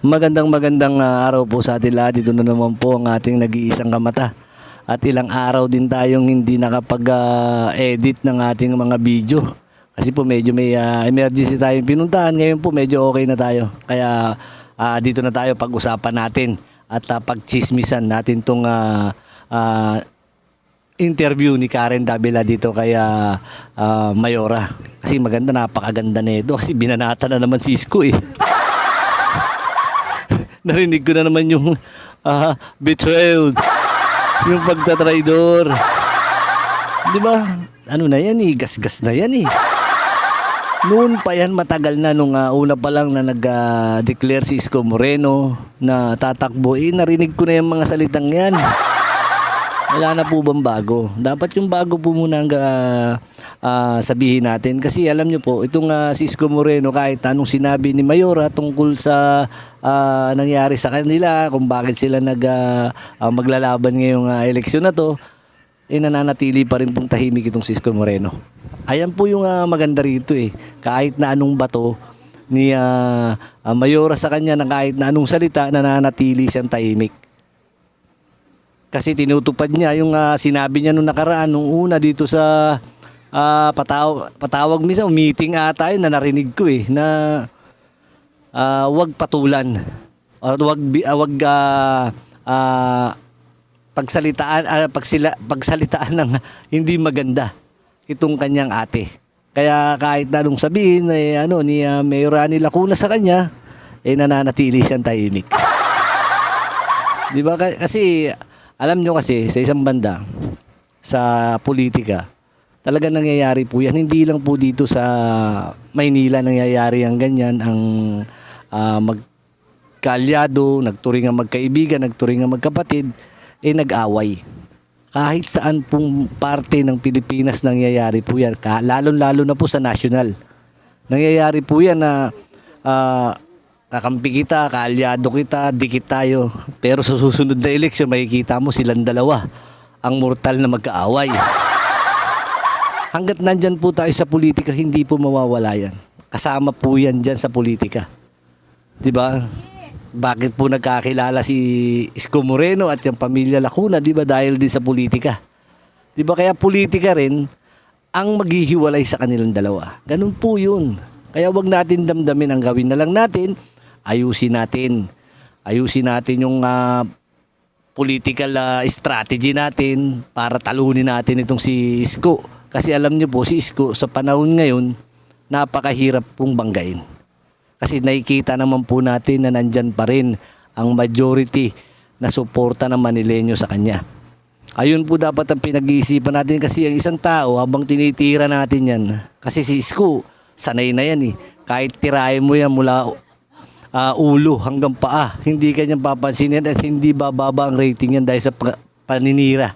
Magandang araw po sa atin lahat. Ito na naman po ang ating nag-iisang kamata. At ilang araw din tayong hindi nakapag-edit ng ating mga video. Kasi po medyo may emergency tayong pinuntahan. Ngayon po medyo okay na tayo. Kaya dito na tayo pag-usapan natin at pag-chismisan natin tong interview ni Karen Davila dito kay Mayora. Kasi maganda, napakaganda na ito. Kasi binanata na naman si Isko eh. Narinig ko na naman yung betrayed. Yung pagtatraidor. Di ba? Ano na yan eh, gas-gas na yan eh. Noon pa yan, matagal na nung una pa lang na nag-declare si Isko Moreno na tatakbo. Narinig ko na yung mga salitang yan. Wala na po bang bago? Dapat yung bago po muna ang sabihin natin. Kasi alam nyo po, itong si Isko Moreno, kahit anong sinabi ni Mayora tungkol sa nangyari sa kanila, kung bakit sila maglalaban ngayong eleksyon na to, nananatili pa rin pong tahimik itong si Isko Moreno. Ayan po yung maganda rito eh. Kahit na anong bato ni Mayora sa kanya, na kahit na anong salita, nananatili siyang tahimik. Kasi tinutupad niya yung sinabi niya nung nakaraan, nung una dito sa patawag minsan, meeting ata yun na narinig ko eh, na wag patulan o wag pagsalitaan ng hindi maganda itong kanyang ate. Kaya kahit na nung sabihin ni Mayor Rani Lacuna sa kanya, nananatili siyang tahimik. Di ba? Kasi alam nyo kasi sa isang banda, sa politika, talaga nangyayari po yan. Hindi lang po dito sa Maynila nangyayari ang ganyan, ang magkalyado, nagturing ang magkaibigan, nagturing ang magkapatid, nag-away. Kahit saan pong parte ng Pilipinas nangyayari po yan. Lalo-lalo na po sa national. Nangyayari po yan na kakampi kita, kaalyado kita, dikit tayo. Pero sa susunod na eleksyon, makikita mo silang dalawa, ang mortal na magkaaway. Hanggat nandyan po tayo sa politika, hindi po mawawala yan. Kasama po yan dyan sa politika. Diba? Bakit po nagkakilala si Isko Moreno at yung pamilya Lacuna? Diba? Dahil din sa politika. Diba? Kaya politika rin ang maghihiwalay sa kanilang dalawa. Ganun po yun. Kaya wag natin damdamin, ang gawin na lang natin, ayusin natin yung political strategy natin para talunin natin itong si Isko. Kasi alam niyo po, si Isko sa panahon ngayon, napakahirap pong banggain. Kasi nakikita naman po natin na nandyan pa rin ang majority na suporta ng Manileño sa kanya. Ayun po dapat ang pinag-iisipan natin, kasi ang isang tao habang tinitira natin yan, kasi si Isko, sanay na yan eh. Kahit tirahin mo yan mula ulo hanggang paa, hindi kanyang papansinin at hindi bababa ang rating yan dahil sa paninira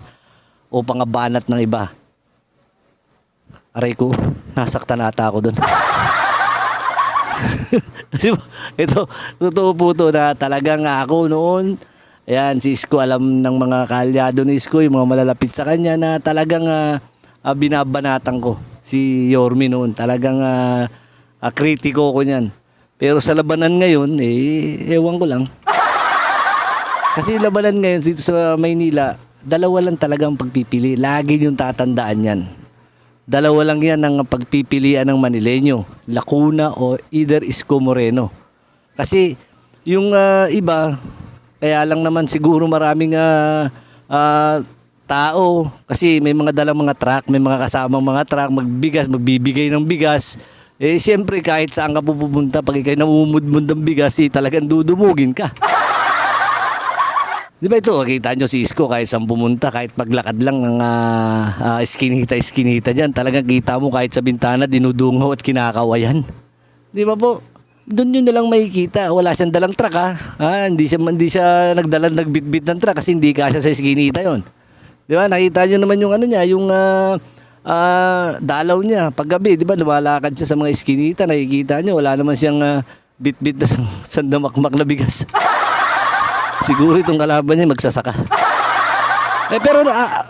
o pangabanat ng iba. Aray ko, nasaktan ata ako doon. Ito, totoo po ito na talagang ako noon, ayan, si Isko, alam ng mga kaalyado ni Isko, yung mga malalapit sa kanya, na talagang binabanatan ko si Yorme noon. Talagang kritiko ko niyan. Pero sa labanan ngayon, ewan ko lang. Kasi labanan ngayon dito sa Maynila, dalawa lang talagang pagpipili. Lagi yung tatandaan yan. Dalawa lang yan ang pagpipilian ng Manileño, Lacuna o either Isko Moreno. Kasi yung iba, kaya lang naman siguro maraming tao, kasi may mga dalang mga truck, may mga kasamang mga truck, magbibigay ng bigas. Siyempre kahit saan ka pupunta, pag ikay namumudmud ng bigas, talagang dudumugin ka. Di ba ito, kita nyo si Isko, kahit saan pumunta, kahit paglakad lang ng iskinita dyan, talagang kita mo kahit sa bintana, dinudungaw at kinakawayan. Di ba po? Doon yun nalang makikita. Wala siyang dalang truck hindi siya nagbitbit ng truck kasi hindi kasya sa iskinita yon. Di ba? Nakita nyo naman yung ano niya, yung dalaw niya paggabi, di ba? Lumalakad siya sa mga iskinita, nakikita nyo, wala naman siyang bitbit na sandamakmak na bigas. Siguro itong kalaban niya magsasaka. Pero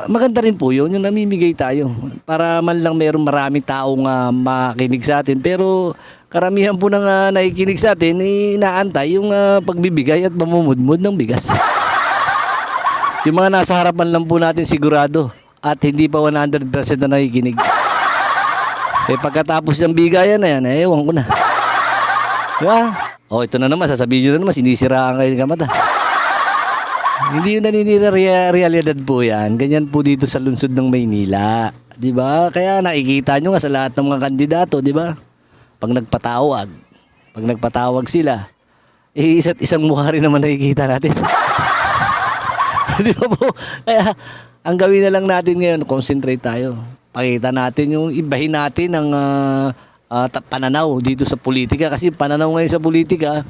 maganda rin po yun, yung namimigay tayo para man lang mayroong maraming taong makinig sa atin. Pero karamihan po ng nakikinig sa atin, inaantay yung pagbibigay at mamumudmud ng bigas. Yung mga nasa harapan lang po natin sigurado at hindi pa 100% na nakikinig. Pagkatapos ng bigayan na yan, ewan ko na. Diba? Ito na naman, sasabihin nyo na naman, sinisiraan kayo ng kamata. Hindi yung naninira realidad po yan. Ganyan po dito sa lungsod ng Maynila. Diba? Kaya nakikita nyo nga sa lahat ng mga kandidato, diba? Pag nagpatawag sila, isa't isang mukha rin naman nakikita natin. Di ba po? Kaya, ang gawin na lang natin ngayon, concentrate tayo. Pakita natin yung ibahin natin ang pananaw dito sa politika. Kasi pananaw ngayon sa politika,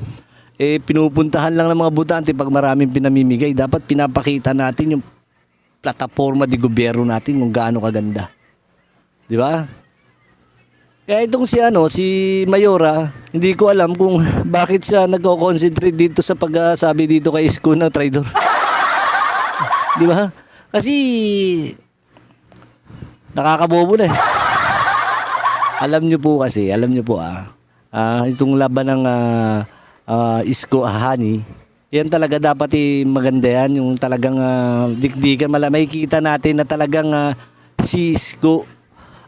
pinupuntahan lang ng mga botante pag maraming pinamimigay. Dapat pinapakita natin yung plataforma di gobyerno natin kung gaano kaganda. Di ba? Kaya itong si Mayora, hindi ko alam kung bakit siya nagko-concentrate dito sa pagsabi dito kay Isko na traidor. Di ba? Kasi nakakabobo na eh. Alam nyo po itong laban ng Isko Ahani, yan talaga dapat maganda yan, yung talagang dikdikan, makikita natin na talagang si Isko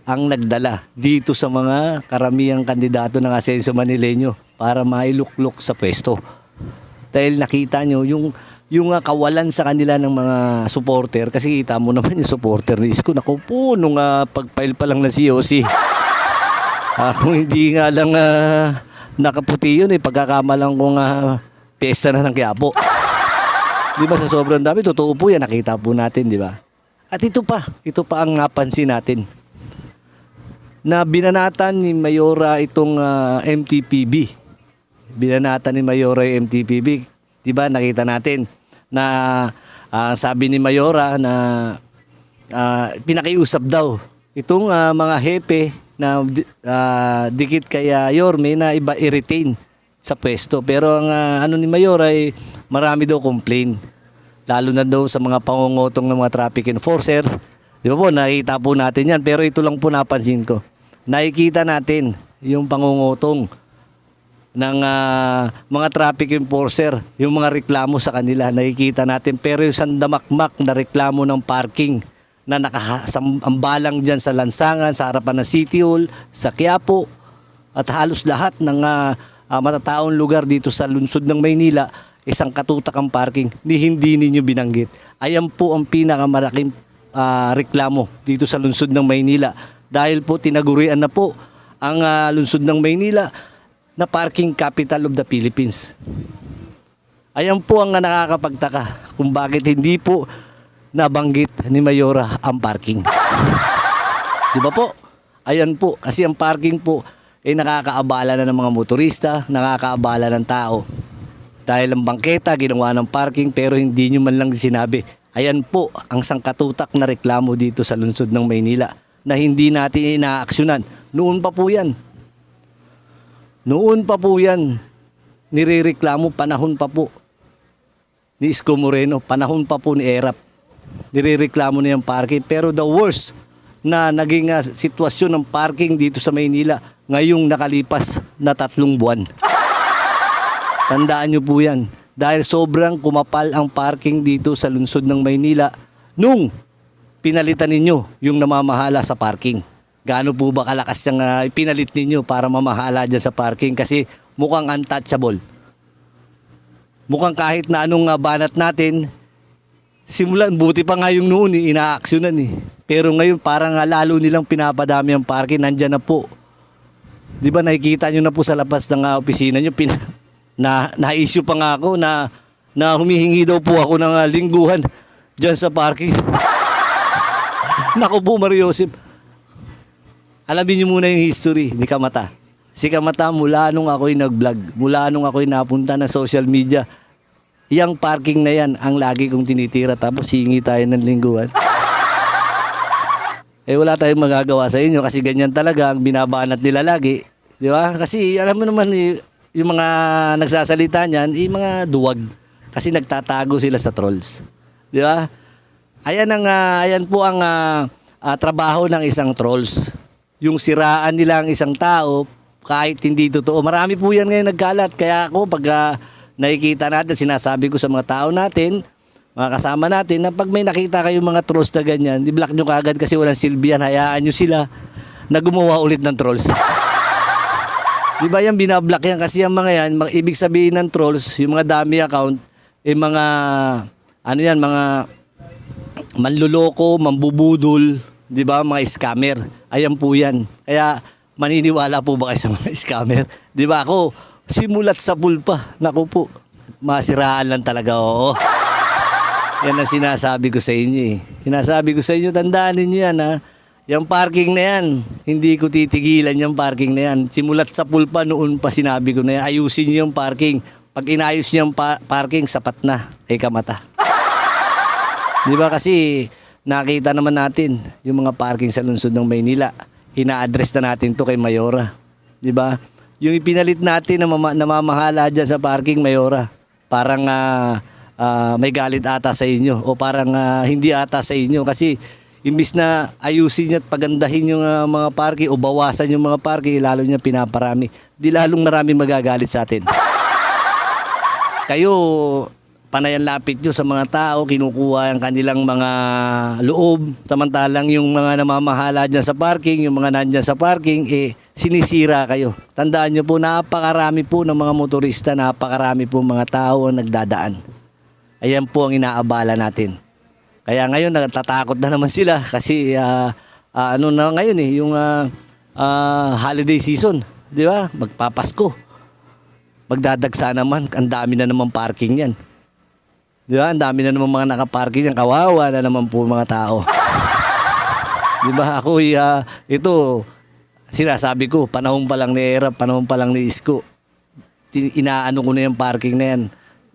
ang nagdala dito sa mga karamihang kandidato ng Asenso Manileño para mailuklok sa pwesto. Dahil nakita nyo yung kawalan sa kanila ng mga supporter, kasi kita mo naman yung supporter ni Isko. Naku po, nung pag-file pa lang na COC. Kung hindi nga lang nakaputi yun, pagkakamalang kong piyesta na ng Quiapo. Di ba, sa sobrang dami, totoo po yan, nakita po natin, di ba? At ito pa ang napansin natin. Na binanatan ni Mayora itong MTPB. Binanatan ni Mayora yung MTPB. Diba, nakita natin na sabi ni Mayora na pinakiusap daw itong mga hepe na dikit kay Yorme na iba i-retain sa pwesto. Pero ang ano ni Mayora ay marami daw complain. Lalo na daw sa mga pangungutong ng mga traffic enforcer. Di ba po, nakita po natin yan. Pero ito lang po napansin ko. Nakikita natin yung pangungutong ng mga traffic enforcer, yung mga reklamo sa kanila, nakikita natin. Pero yung sandamakmak na reklamo ng parking na nakasambalang dyan sa lansangan, sa harapan ng City Hall, sa Quiapo, at halos lahat ng matataong lugar dito sa lungsod ng Maynila, isang katutak ang parking, hindi ninyo binanggit. Ayan po ang pinakamalaking reklamo dito sa lungsod ng Maynila. Dahil po tinagurian na po ang lungsod ng Maynila na parking capital of the Philippines. Ayan po ang nakakapagtaka kung bakit hindi po nabanggit ni Mayora ang parking. Di ba po? Ayan po, kasi ang parking po nakakaabala na ng mga motorista, nakakaabala ng tao. Dahil ang bangketa ginawa ng parking pero hindi nyo man lang sinabi. Ayan po ang sangkatutak na reklamo dito sa lungsod ng Maynila na hindi natin inaaksyonan. Noon pa po yan. Nirereklamo, panahon pa po ni Isko Moreno, panahon pa po ni Erap. Nirereklamo na yung parking. Pero the worst na naging sitwasyon ng parking dito sa Maynila ngayong nakalipas na 3 buwan. Tandaan nyo po yan. Dahil sobrang kumapal ang parking dito sa lungsod ng Maynila nung pinalitan ninyo yung namamahala sa parking. Gaano po ba kalakas yung pinalit ninyo para mamahala dyan sa parking? Kasi mukhang untouchable. Mukhang kahit na anong banat natin, simulan, buti pa nga yung noon, inaaksyonan eh. Pero ngayon parang lalo nilang pinapadami ang parking, nandyan na po. Di ba nakikita nyo na po sa labas ng opisina nyo, na-issue pa nga ako na humihingi daw po ako ng lingguhan dyan sa parking. Naku po, Mario Joseph. Alamin nyo muna yung history ni Kamata. Si Kamata mula nung ako'y nag-vlog, mula nung ako'y napunta na social media, yung parking na yan ang lagi kong tinitira tapos hihingi tayo ng lingguhan. Wala tayong magagawa sa inyo kasi ganyan talaga ang binabanat nila lagi. Di ba? Kasi alam mo naman yung mga nagsasalita niyan, yung mga duwag. Kasi nagtatago sila sa trolls. Di ba? Ayan po ang trabaho ng isang trolls. Yung siraan nila ang isang tao kahit hindi totoo. Marami po yan ngayon nagkalat. Kaya ako pag nakikita natin, sinasabi ko sa mga tao natin, mga kasama natin, na pag may nakita kayong mga trolls na ganyan, di-block nyo kaagad kasi walang silbi yan. Hayaan nyo sila na gumawa ulit ng trolls. Di ba yan, binablock yan kasi yung mga yan, ibig sabihin ng trolls, yung mga dami account, mga, ano yan, mga manluloko, mambubudol, di ba, mga scammer. Ayan po yan. Kaya maniniwala po ba kayo sa mga scammer? Di ba ako, simulat sa pulpa, naku po, masiraan lang talaga, oo. Yan ang sinasabi ko sa inyo eh. Sinasabi ko sa inyo, tandaan ninyo yan ha. Yung parking na yan, hindi ko titigilan yung parking na yan. Simulat sa pulpa noon pa sinabi ko na yan, ayusin niyo yung parking. Pag inayos niyo yung parking, sapat na kay Kamata. Di ba kasi nakita naman natin yung mga parking sa lungsod ng Maynila. Ina-address na natin to kay Mayora. Di ba? Yung ipinalit natin na namamahala dyan sa parking, Mayora, parang may galit ata sa inyo o parang hindi ata sa inyo kasi imbis na ayusin niya at pagandahin yung mga parking o bawasan yung mga parking, lalo niya pinaparami. Di lalong marami magagalit sa atin. Kayo, panayan lapit nyo sa mga tao, kinukuha ang kanilang mga loob. Samantalang yung mga namamahala dyan sa parking, yung mga nandyan sa parking, sinisira kayo. Tandaan nyo po, napakarami po ng mga motorista, napakarami po mga tao ang nagdadaan. Ayan po ang inaabala natin. Kaya ngayon natatakot na naman sila kasi ano na ngayon yung holiday season, di ba? Magpapasko. Magdadagsa naman, ang dami na naman parking yan. Di ba? Ang dami na naman mga nakaparking yan, kawawa na naman po mga tao. Di ba? Ako ito sinasabi ko, panahon pa lang ni Era, panahon pa lang ni Isko. Inaano ko na yung parking na yan.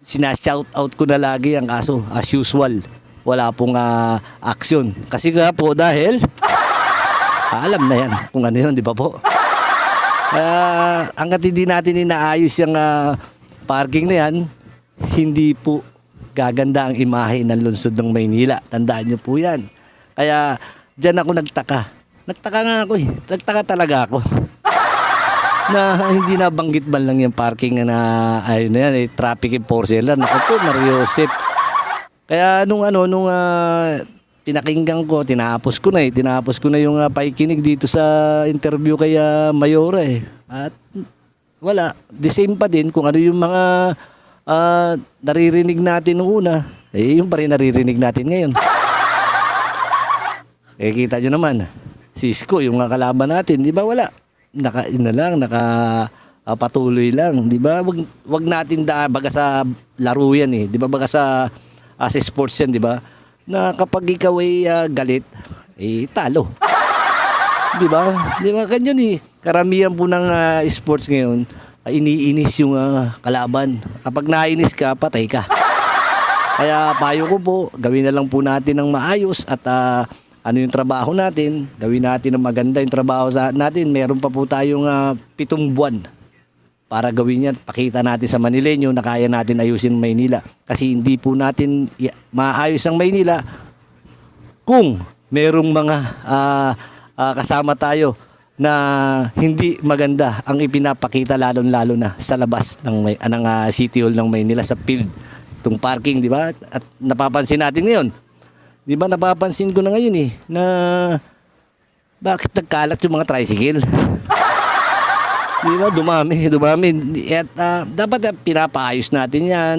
Sina-shout out ko na lagi ang kaso as usual. Wala pong action. Kasi nga po dahil alam na yan kung ano yun, di ba po? Hanggat hindi natin inaayos yung parking na yan, hindi po gaganda ang imahe ng lungsod ng Maynila. Tandaan nyo po yan. Kaya dyan ako nagtaka. Nagtaka nga ako eh. Nagtaka talaga ako. Na hindi nabanggit man lang yung parking na ayun na yan, traffic enforcer lang. Ako po, Mario Josep. Kaya nung pinakinggan ko, tinapos ko na yung pakikinig dito sa interview kay Mayora eh. At wala, the same pa din kung ano yung mga naririnig natin noong una, yung pa rin naririnig natin ngayon. Kita nyo naman, si Isko, yung kalaban natin, di ba wala? Patuloy lang, di ba? Wag natin baga sa laro yan eh, di ba? Baga sa as sports yan, di ba? Na kapag ikaw ay galit, talo. Di ba? Di ba? Ganyan eh. Karamihan po ng sports ngayon, iniinis yung kalaban. Kapag nainis ka, patay ka. Kaya payo ko po, gawin na lang po natin ng maayos at ano yung trabaho natin, gawin natin ng maganda yung trabaho natin. Meron pa po tayong 7 buwan para gawin yan. Pakita natin sa Manileño na kaya natin ayusin ang Maynila. Kasi hindi po natin maayos ang Maynila kung merong mga kasama tayo na hindi maganda ang ipinapakita lalo na sa labas ng City Hall ng Maynila sa field. Itong parking, di ba? At napapansin natin ngayon. Di ba napapansin ko na ngayon na bakit nagkalat yung mga tricycle? Di ba? Dumami. At dapat pinapaayos natin yan.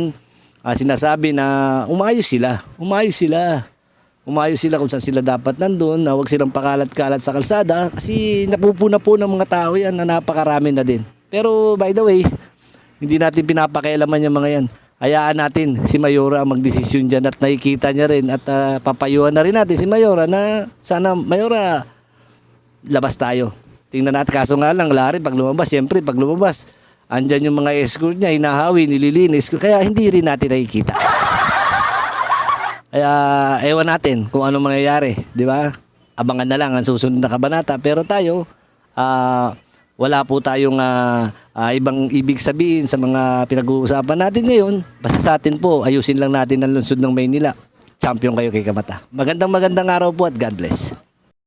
Sinasabi na umayos sila. Umayos sila kung saan sila dapat nandun, na huwag silang pakalat-kalat sa kalsada kasi napupuna po ng mga tao yan na napakarami na din. Pero by the way, hindi natin pinapakialaman yung mga yan. Hayaan natin si Mayora ang magdesisyon dyan at nakikita niya rin at papayuhan na rin natin si Mayora na sana Mayora, labas tayo. Tingnan natin, kaso nga lang, Larry, pag lumabas, andyan yung mga escort niya, hinahawi, nililinis, kaya hindi rin natin nakikita. Kaya ewan natin kung ano mangyayari, di ba? Abangan na lang ang susunod na kabanata. Pero tayo, wala po tayong ibang ibig sabihin sa mga pinag-uusapan natin ngayon. Basta sa atin po, ayusin lang natin ang lungsod ng Maynila. Champion kayo kay Kamata. Magandang araw po at God bless.